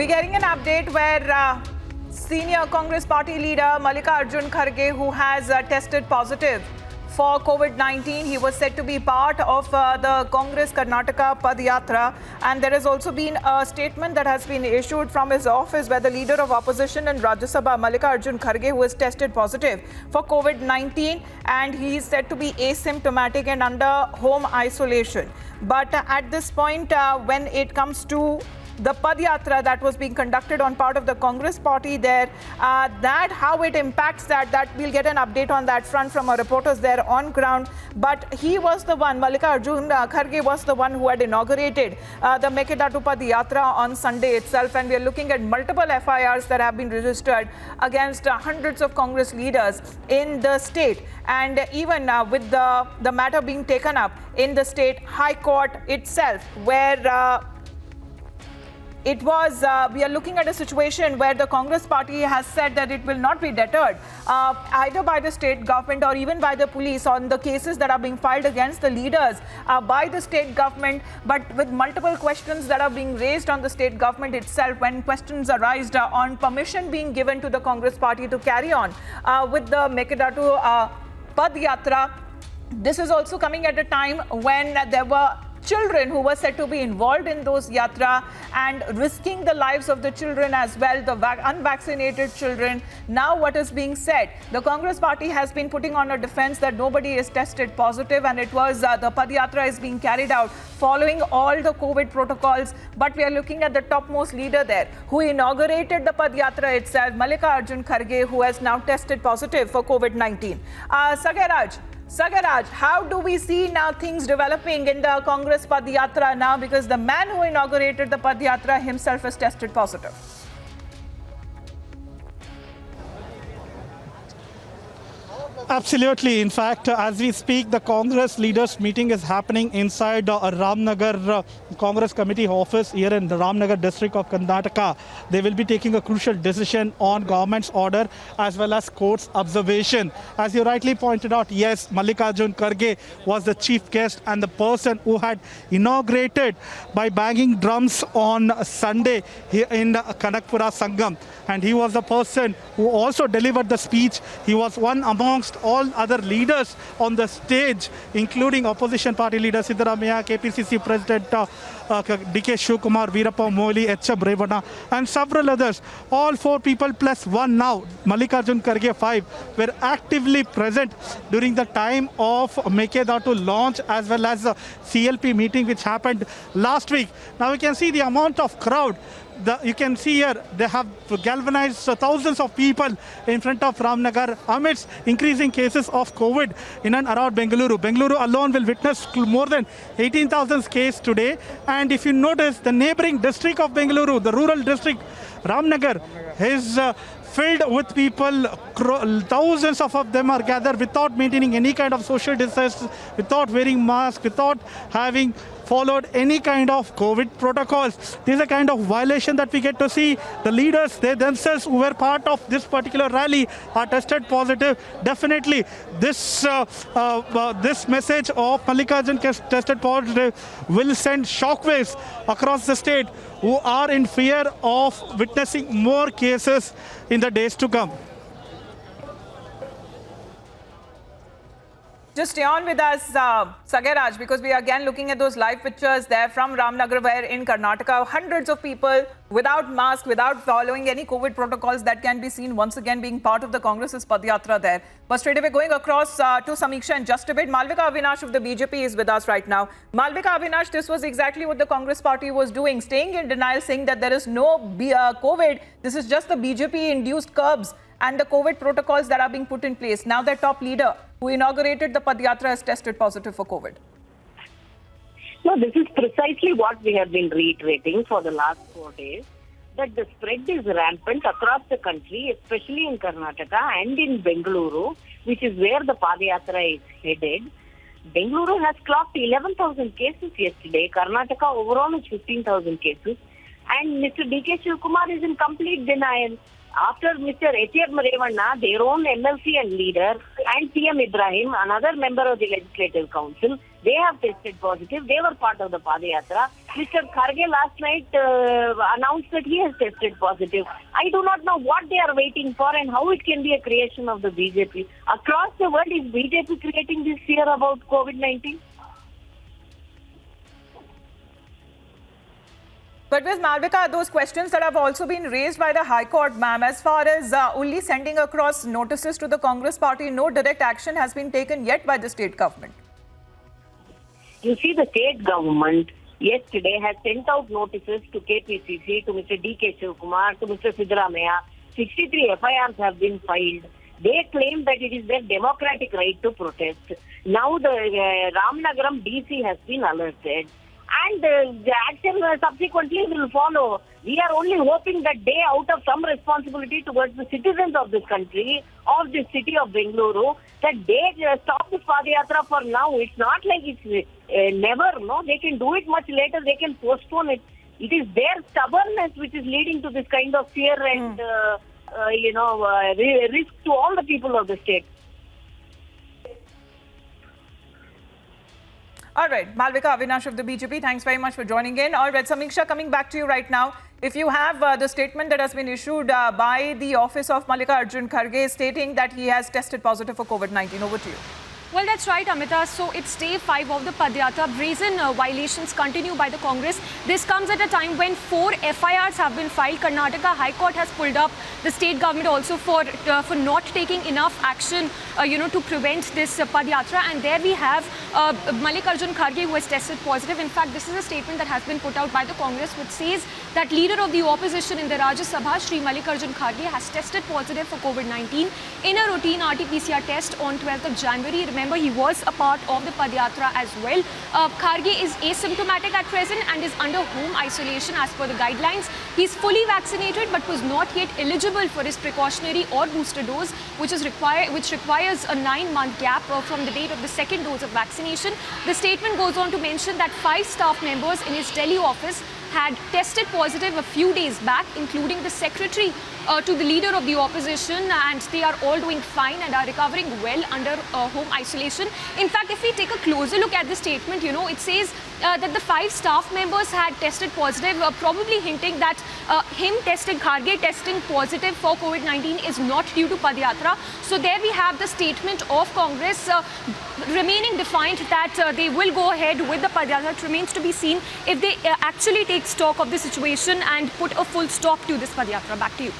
We're getting an update where senior Congress party leader Mallikarjun Kharge, who has tested positive for COVID-19, he was said to be part of the Congress Karnataka Padyatra, and there has also been a statement that has been issued from his office where the leader of opposition in Rajya Sabha, Mallikarjun Kharge, who has tested positive for COVID-19, and he is said to be asymptomatic and under home isolation. But at this point, when it comes to the Padyatra that was being conducted on part of the Congress party there, that how it impacts that we'll get an update on that front from our reporters there on ground. But he was the one, Mallikarjun Kharge was the one who had inaugurated the Mallikarjun Padyatra on Sunday itself, and we are looking at multiple FIRs that have been registered against hundreds of Congress leaders in the state, and even with the matter being taken up in the state High Court itself, where we are looking at a situation where the Congress party has said that it will not be deterred either by the state government or even by the police on the cases that are being filed against the leaders by the state government, but with multiple questions that are being raised on the state government itself, when questions arise on permission being given to the Congress party to carry on with the Mallikarjun Padyatra. This is also coming at a time when there were children who were said to be involved in those yatra and risking the lives of the children as well, the unvaccinated children. Now what is being said, the Congress party has been putting on a defense that nobody is tested positive, and it was the Padyatra is being carried out following all the COVID protocols. But we are looking at the topmost leader there who inaugurated the Padyatra itself, Mallikarjun Kharge, who has now tested positive for COVID-19. Sagaraj, how do we see now things developing in the Congress Padyatra now, because the man who inaugurated the Padyatra himself has tested positive? Absolutely. In fact, as we speak, the Congress leaders meeting is happening inside Ramnagar Congress Committee office here in the Ramnagar district of Karnataka. They will be taking a crucial decision on government's order as well as court's observation. As you rightly pointed out, yes, Mallikarjun Kharge was the chief guest and the person who had inaugurated by banging drums on Sunday here in Kanakpura Sangam. And he was the person who also delivered the speech. He was one amongst all other leaders on the stage, including opposition party leaders Siddaramaiah, KPCC President DK Shivakumar, Veerappa Moily, H.M. Revana, and several others. All four people plus one now, Mallikarjun Kharge 5, were actively present during the time of Mallikarjun launch as well as the CLP meeting which happened last week. Now you can see the amount of crowd. You can see here they have galvanized thousands of people in front of Ramnagar amidst increasing cases of COVID in and around Bengaluru. Bengaluru alone will witness more than 18,000 cases today. And if you notice, the neighboring district of Bengaluru, the rural district, Ramnagar, is filled with people. Thousands of them are gathered without maintaining any kind of social distance, without wearing masks, without having followed any kind of COVID protocols. This is a kind of violation that we get to see. The leaders, they themselves who were part of this particular rally are tested positive. Definitely, this message of Mallikarjun tested positive will send shockwaves across the state, who are in fear of witnessing more cases in the days to come. Just stay on with us, Sagaraj, because we are again looking at those live pictures there from Ramnagar, where in Karnataka, hundreds of people without masks, without following any COVID protocols, that can be seen once again being part of the Congress's Padyatra there. But straight away going across to Samiksha in just a bit. Malvika Avinash of the BJP is with us right now. Malvika Avinash, this was exactly what the Congress party was doing, staying in denial, saying that there is no COVID. This is just the BJP-induced curbs and the COVID protocols that are being put in place. Now their top leader, who inaugurated the Padyatra, has tested positive for COVID. No, this is precisely what we have been reiterating for the last 4 days, that the spread is rampant across the country, especially in Karnataka and in Bengaluru, which is where the Padyatra is headed. Bengaluru has clocked 11,000 cases yesterday. Karnataka overall is 15,000 cases. And Mr. DK Shivakumar is in complete denial. After Mr. H.R. Marevanna, their own MLC and leader, and PM Ibrahim, another member of the Legislative Council, they have tested positive. They were part of the Padyatra. Mr. Kharge last night announced that he has tested positive. I do not know what they are waiting for and how it can be a creation of the BJP. Across the world, is BJP creating this fear about COVID-19? But with Malvika, those questions that have also been raised by the High Court, ma'am, as far as only sending across notices to the Congress party, no direct action has been taken yet by the state government. You see, the state government yesterday has sent out notices to KPCC, to Mr. D.K. Shivkumar, to Mr. Siddaramaiah. 63 FIRs have been filed. They claim that it is their democratic right to protest. Now the Ramnagaram DC has been alerted. And the action subsequently will follow. We are only hoping that they, out of some responsibility towards the citizens of this country, of the city of Bengaluru, that they stop this Padyatra for now. It's not like it's never, no. They can do it much later. They can postpone it. It is their stubbornness which is leading to this kind of fear and, risk to all the people of the state. All right, Malvika Avinash of the BJP, thanks very much for joining in. All right, Samiksha, coming back to you right now. If you have the statement that has been issued by the office of Mallikarjun Kharge stating that he has tested positive for COVID-19, over to you. Well, that's right, Amita. So it's day 5 of the Padyatra. Brazen violations continue by the Congress. This comes at a time when 4 FIRs have been filed. Karnataka High Court has pulled up the state government also for not taking enough action, to prevent this Padyatra. And there we have Mallikarjun Kharge, who has tested positive. In fact, this is a statement that has been put out by the Congress, which says that leader of the opposition in the Rajya Sabha, Shri Mallikarjun Kharge, has tested positive for COVID-19 in a routine RT-PCR test on 12th of January. Remember, he was a part of the Padyatra as well. Kharge is asymptomatic at present and is under home isolation as per the guidelines. He's fully vaccinated but was not yet eligible for his precautionary or booster dose, which requires a 9-month gap from the date of the second dose of vaccination. The statement goes on to mention that 5 staff members in his Delhi office had tested positive a few days back, including the secretary to the leader of the opposition, and they are all doing fine and are recovering well under home isolation. In fact, if we take a closer look at the statement, it says that the 5 staff members had tested positive, probably hinting that Kharge testing positive for COVID-19 is not due to Padyatra. So there we have the statement of Congress remaining defiant that they will go ahead with the Padyatra. It remains to be seen if they actually take stock of the situation and put a full stop to this Padyatra. Back to you.